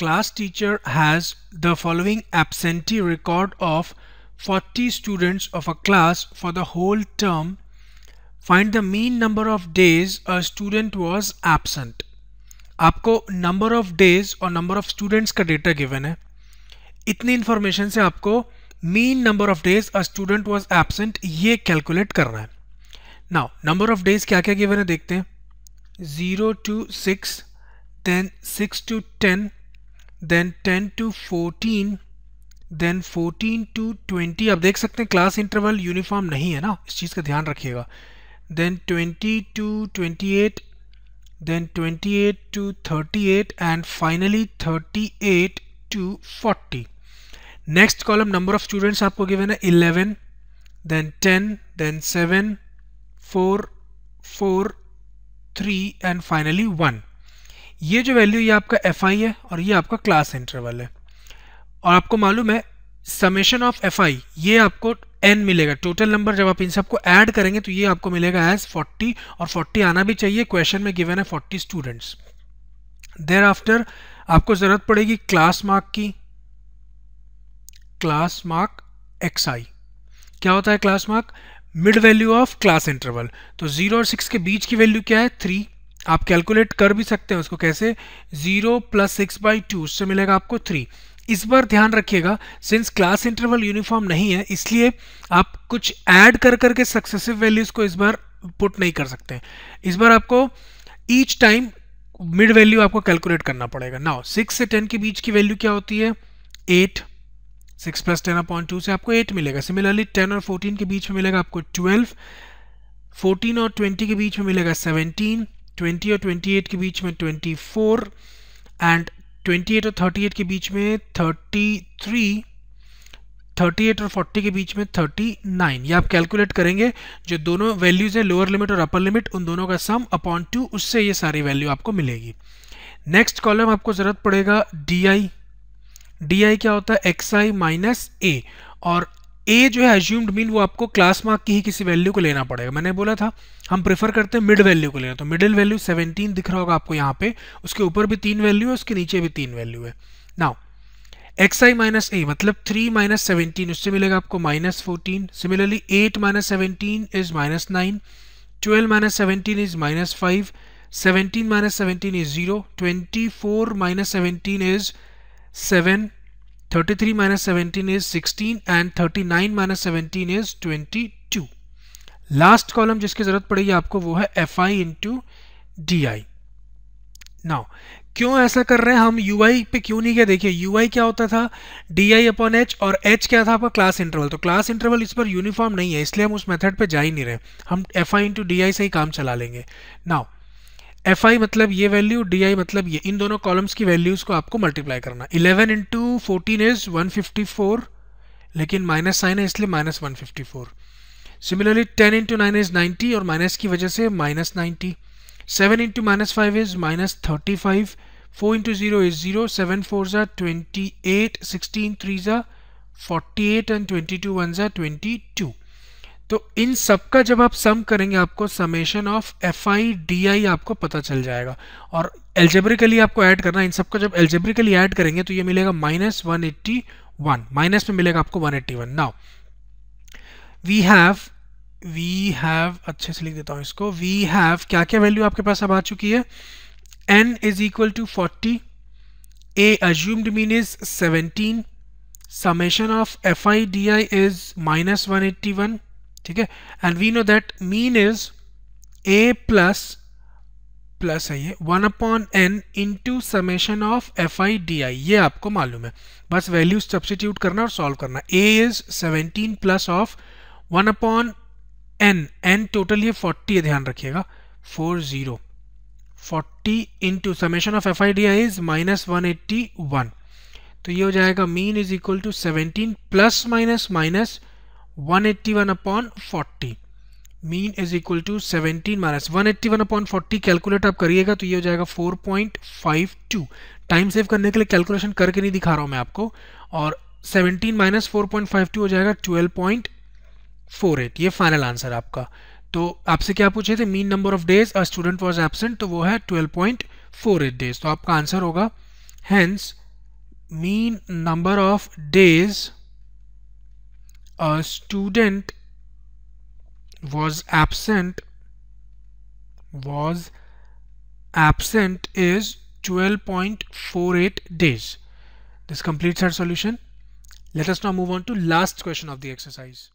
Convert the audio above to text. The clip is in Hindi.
class teacher has the following absentee record of 40 students of a class for the whole term. Find the mean number of days a student was absent. आपको number of days और number of students का data given है. इतनी information से आपको mean number of days a student was absent ये calculate करना है. Now number of days क्या क्या given है देखते हैं. 0 to 6, then 6 to 10, then 10 to 14, then 14 to 20. आप देख सकते हैं क्लास इंटरवल यूनिफॉर्म नहीं है ना, इस चीज़ का ध्यान रखिएगा. then 20 to 28, then 28 to 38, and finally 38 to 40. Next column number of students आपको गिवन है 11, then 10, then 7, 4, 4, 3 and finally 1. ये जो वैल्यू ये आपका FI है और ये आपका क्लास इंटरवल है. और आपको मालूम है समेशन ऑफ FI ये आपको n मिलेगा. टोटल नंबर जब आप इन सबको ऐड करेंगे तो ये आपको मिलेगा एज 40, और 40 आना भी चाहिए. क्वेश्चन में गिवन है 40 स्टूडेंट्स. देयर आफ्टर आपको जरूरत पड़ेगी क्लास मार्क की. क्लास मार्क XI क्या होता है? Class mark mid value of class interval. तो 0 और 6 के बीच की वैल्यू क्या है? 3. आप कैलकुलेट कर भी सकते हैं उसको कैसे? 0 + 6/2 उससे मिलेगा आपको 3. इस बार ध्यान रखिएगा सिंस क्लास इंटरवल यूनिफॉर्म नहीं है इसलिए आप कुछ ऐड कर करके सक्सेसिव वैल्यूज को इस बार पुट नहीं कर सकते. इस बार आपको ईच टाइम मिड वैल्यू आपको कैलकुलेट करना पड़ेगा. नाउ 6 से 10 के बीच की वैल्यू क्या होती है? 8. 6 + 10/2 से आपको 8 मिलेगा. सिमिलरली 10 और 14 के बीच में मिलेगा आपको 12. 14 और 20 के बीच में मिलेगा 17. 20 और 28 के बीच में 24 एंड 28 और 38 के बीच में 33. 38 और 40 के बीच में 39. ये आप कैलकुलेट करेंगे जो दोनों वैल्यूज है लोअर लिमिट और अपर लिमिट उन दोनों का सम अपॉन 2 उससे ये सारी वैल्यू आपको मिलेगी. नेक्स्ट कॉलम आपको जरूरत पड़ेगा DI. DI क्या होता है? XI - A. और A जो है अज्यूम्ड मीन वो आपको क्लास मार्क की ही किसी वैल्यू को लेना पड़ेगा. मैंने बोला था हम प्रेफर करते हैं मिड वैल्यू को लेना. तो मिडिल वैल्यू 17 दिख रहा होगा आपको यहाँ पे. उसके ऊपर भी 3 वैल्यू है, उसके नीचे भी 3 वैल्यू है. नाउ XI - A मतलब 3 - 17 उससे मिलेगा आपको -14. Similarly 8 - 17 is -9. 12 - 17 is -5. 17 - 17 is 0. 24 - 17 is 7. 33 - 17 is 16 and 39 - 17 is 22. Last column जिसकी जरूरत पड़ेगी आपको वो है FI into DI. नाउ क्यों ऐसा कर रहे हैं हम? UI पे क्यों नहीं गए? देखिए UI क्या होता था? DI/H और H क्या था आपका? Class interval. तो क्लास इंटरवल इस पर यूनिफॉर्म नहीं है इसलिए हम उस मेथड पे जा ही नहीं रहे. हम FI into DI से ही काम चला लेंगे. नाउ FI मतलब ये वैल्यू, DI मतलब ये. इन दोनों कॉलम्स की वैल्यूज को आपको मल्टीप्लाई करना. 11 into 14 इज 154, लेकिन माइनस साइन है इसलिए -154. सिमिलरली 10 into 9 इज 90 और माइनस की वजह से -90. 7 into -5 is -35. 4 into 0 is 0. 7 4s are 28. 16 3s are 48 and 22 1s are 22. तो इन सब का जब आप सम करेंगे आपको समेशन ऑफ FI DI आपको पता चल जाएगा. और एल्जेब्रिकली आपको ऐड करना. इन सब को जब एल्जेब्रिकली ऐड करेंगे तो ये मिलेगा -181. माइनस में मिलेगा आपको 181. नाउ वी हैव अच्छे से लिख देता हूँ इसको. वी हैव क्या क्या वैल्यू आपके पास अब आ चुकी है? n = 40. A assumed mean is 17. Summation of FI DI is -181. ठीक है. And we know that mean is A plus है ये 1/n into summation of FI DI. ये आपको मालूम है, बस वैल्यूज सब्स्टिट्यूट करना और सॉल्व करना. A is 17 plus of 1/n. n total ये 40 है, ध्यान रखिएगा. 40 into summation of FI DI is -181. तो ये हो जाएगा mean is equal to 17 plus minus 181/40. Mean is equal to 17 - 181/40. Calculate आप करिएगा तो ये हो जाएगा 4.52. टाइम सेव करने के लिए कैलकुलेशन करके नहीं दिखा रहा हूं मैं आपको. और 17 - 4.52 हो जाएगा 12.48. ये फाइनल आंसर आपका. तो आपसे क्या पूछे थे? Mean number of days a student was absent, तो वो है 12.48 डेज. तो आपका आंसर होगा hence mean number of days a student was absent is 12.48 days. This completes our solution. Let us now move on to last question of the exercise.